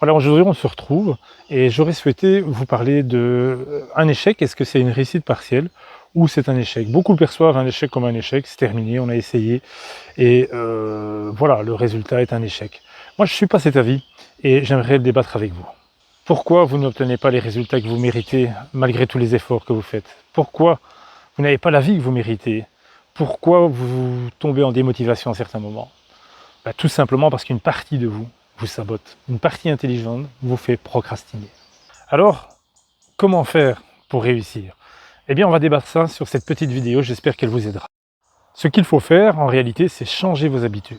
Voilà, aujourd'hui on se retrouve et j'aurais souhaité vous parler d'un échec. Est-ce que c'est une réussite partielle ou c'est un échec? Beaucoup perçoivent un échec comme un échec, c'est terminé, on a essayé et voilà, le résultat est un échec. Moi je ne suis pas cet avis et j'aimerais le débattre avec vous. Pourquoi vous n'obtenez pas les résultats que vous méritez malgré tous les efforts que vous faites? Pourquoi vous n'avez pas la vie que vous méritez? Pourquoi vous tombez en démotivation à certains moments? Tout simplement parce qu'une partie de vous sabote. Une partie intelligente vous fait procrastiner. Alors, comment faire pour réussir? Eh bien, on va débattre ça sur cette petite vidéo, j'espère qu'elle vous aidera. Ce qu'il faut faire, en réalité, c'est changer vos habitudes.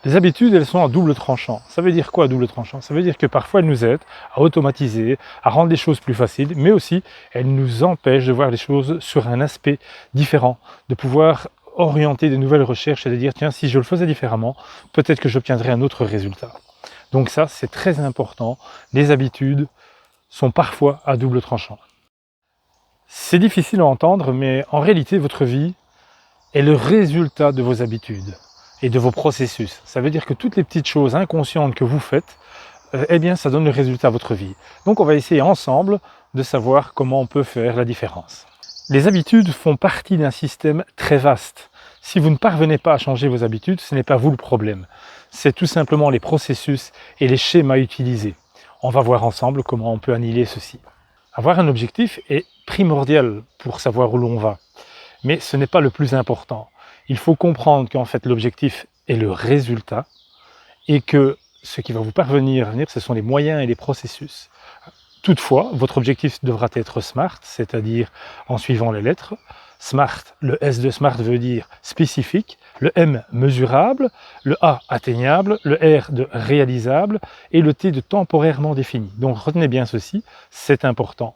Les habitudes, elles sont à double tranchant. Ça veut dire quoi à double tranchant? Ça veut dire que parfois, elles nous aident à automatiser, à rendre les choses plus faciles, mais aussi, elles nous empêchent de voir les choses sur un aspect différent, de pouvoir orienter de nouvelles recherches et de dire, tiens, si je le faisais différemment, peut-être que j'obtiendrais un autre résultat. Donc ça, c'est très important. Les habitudes sont parfois à double tranchant. C'est difficile à entendre, mais en réalité, votre vie est le résultat de vos habitudes et de vos processus. Ça veut dire que toutes les petites choses inconscientes que vous faites, eh bien, ça donne le résultat à votre vie. Donc on va essayer ensemble de savoir comment on peut faire la différence. Les habitudes font partie d'un système très vaste. Si vous ne parvenez pas à changer vos habitudes, ce n'est pas vous le problème. C'est tout simplement les processus et les schémas utilisés. On va voir ensemble comment on peut annihiler ceci. Avoir un objectif est primordial pour savoir où l'on va. Mais ce n'est pas le plus important. Il faut comprendre qu'en fait l'objectif est le résultat et que ce qui va vous parvenir, ce sont les moyens et les processus. Toutefois, votre objectif devra être SMART, c'est-à-dire en suivant les lettres. SMART, le S de SMART veut dire spécifique, le M mesurable, le A atteignable, le R de réalisable et le T de temporairement défini. Donc retenez bien ceci, c'est important.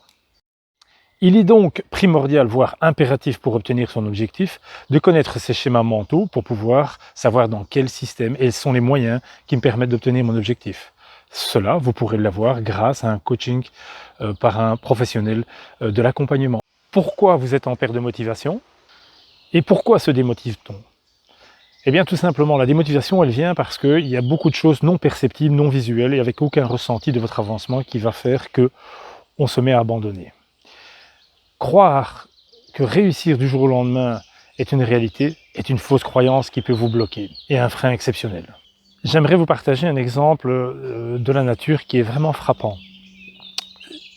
Il est donc primordial, voire impératif pour obtenir son objectif, de connaître ses schémas mentaux pour pouvoir savoir dans quel système et quels sont les moyens qui me permettent d'obtenir mon objectif. Cela, vous pourrez l'avoir grâce à un coaching par un professionnel de l'accompagnement. Pourquoi vous êtes en perte de motivation et pourquoi se démotive-t-on? Eh bien tout simplement, la démotivation, elle vient parce qu'il y a beaucoup de choses non perceptibles, non visuelles et avec aucun ressenti de votre avancement qui va faire qu'on se met à abandonner. Croire que réussir du jour au lendemain est une réalité est une fausse croyance qui peut vous bloquer et un frein exceptionnel. J'aimerais vous partager un exemple de la nature qui est vraiment frappant.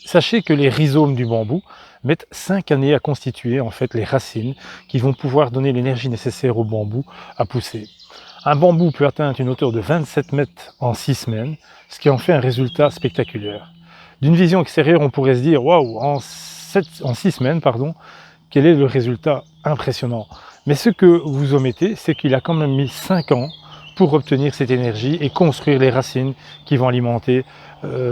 Sachez que les rhizomes du bambou mettent 5 années à constituer en fait les racines qui vont pouvoir donner l'énergie nécessaire au bambou à pousser. Un bambou peut atteindre une hauteur de 27 mètres en 6 semaines, ce qui en fait un résultat spectaculaire. D'une vision extérieure, on pourrait se dire « Waouh, en 6 semaines, quel est le résultat impressionnant ?» Mais ce que vous omettez, c'est qu'il a quand même mis 5 ans pour obtenir cette énergie et construire les racines qui vont alimenter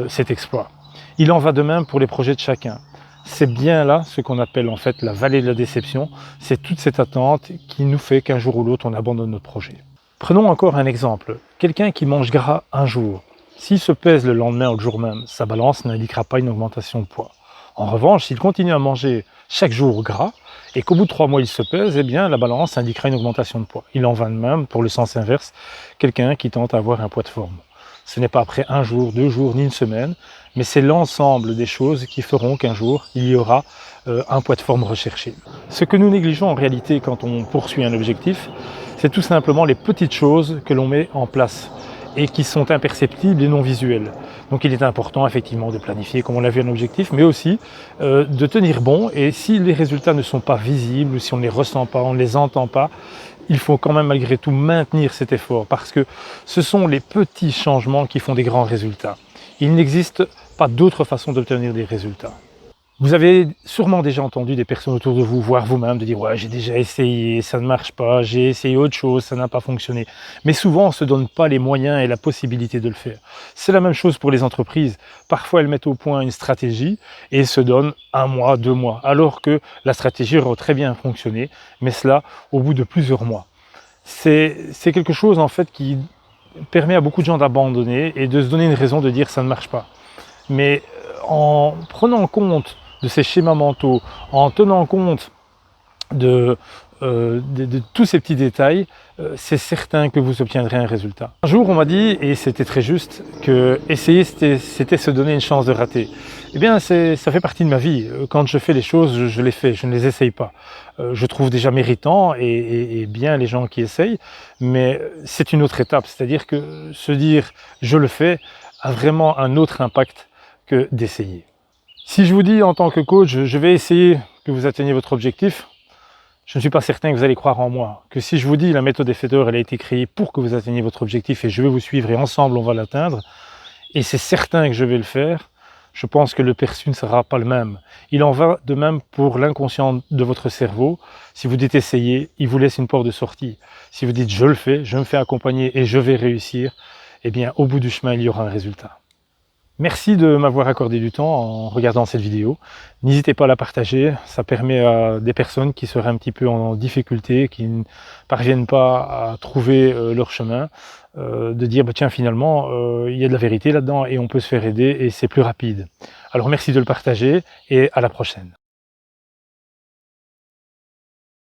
cet exploit. Il en va de même pour les projets de chacun. C'est bien là ce qu'on appelle en fait la vallée de la déception. C'est toute cette attente qui nous fait qu'un jour ou l'autre on abandonne notre projet. Prenons encore un exemple. Quelqu'un qui mange gras un jour, s'il se pèse le lendemain ou le jour même, sa balance n'indiquera pas une augmentation de poids. En revanche, s'il continue à manger chaque jour gras et qu'au bout de 3 mois il se pèse, eh bien la balance indiquera une augmentation de poids. Il en va de même pour le sens inverse, quelqu'un qui tente à avoir un poids de forme. Ce n'est pas après 1 jour, 2 jours, ni une semaine, mais c'est l'ensemble des choses qui feront qu'un jour il y aura un poids de forme recherché. Ce que nous négligeons en réalité quand on poursuit un objectif, c'est tout simplement les petites choses que l'on met en place et qui sont imperceptibles et non visuelles. Donc il est important effectivement de planifier, comme on l'a vu, un objectif, mais aussi de tenir bon. Et si les résultats ne sont pas visibles, si on ne les ressent pas, on ne les entend pas, il faut quand même malgré tout maintenir cet effort parce que ce sont les petits changements qui font des grands résultats. Il n'existe pas d'autre façon d'obtenir des résultats. Vous avez sûrement déjà entendu des personnes autour de vous, voire vous-même, de dire « ouais, j'ai déjà essayé, ça ne marche pas, j'ai essayé autre chose, ça n'a pas fonctionné ». Mais souvent, on ne se donne pas les moyens et la possibilité de le faire. C'est la même chose pour les entreprises. Parfois, elles mettent au point une stratégie et se donnent 1 mois, 2 mois, alors que la stratégie aurait très bien fonctionné, mais cela au bout de plusieurs mois. C'est quelque chose en fait qui permet à beaucoup de gens d'abandonner et de se donner une raison de dire « ça ne marche pas ». Mais en prenant compte de ces schémas mentaux, en tenant compte de de tous ces petits détails, c'est certain que vous obtiendrez un résultat. Un jour, on m'a dit, et c'était très juste, que essayer, c'était se donner une chance de rater. Eh bien, ça fait partie de ma vie. Quand je fais les choses, je les fais, je ne les essaye pas. Je trouve déjà méritant et bien les gens qui essayent, mais c'est une autre étape. C'est-à-dire que se dire « je le fais » a vraiment un autre impact que d'essayer. Si je vous dis en tant que coach, je vais essayer que vous atteigniez votre objectif, je ne suis pas certain que vous allez croire en moi. Que si je vous dis la méthode Effector, elle a été créée pour que vous atteigniez votre objectif et je vais vous suivre et ensemble on va l'atteindre, et c'est certain que je vais le faire, je pense que le perçu ne sera pas le même. Il en va de même pour l'inconscient de votre cerveau. Si vous dites essayer, il vous laisse une porte de sortie. Si vous dites je le fais, je me fais accompagner et je vais réussir, eh bien au bout du chemin il y aura un résultat. Merci de m'avoir accordé du temps en regardant cette vidéo. N'hésitez pas à la partager, ça permet à des personnes qui seraient un petit peu en difficulté, qui ne parviennent pas à trouver leur chemin, de dire bah, tiens finalement il y a de la vérité là-dedans et on peut se faire aider et c'est plus rapide. Alors merci de le partager et à la prochaine.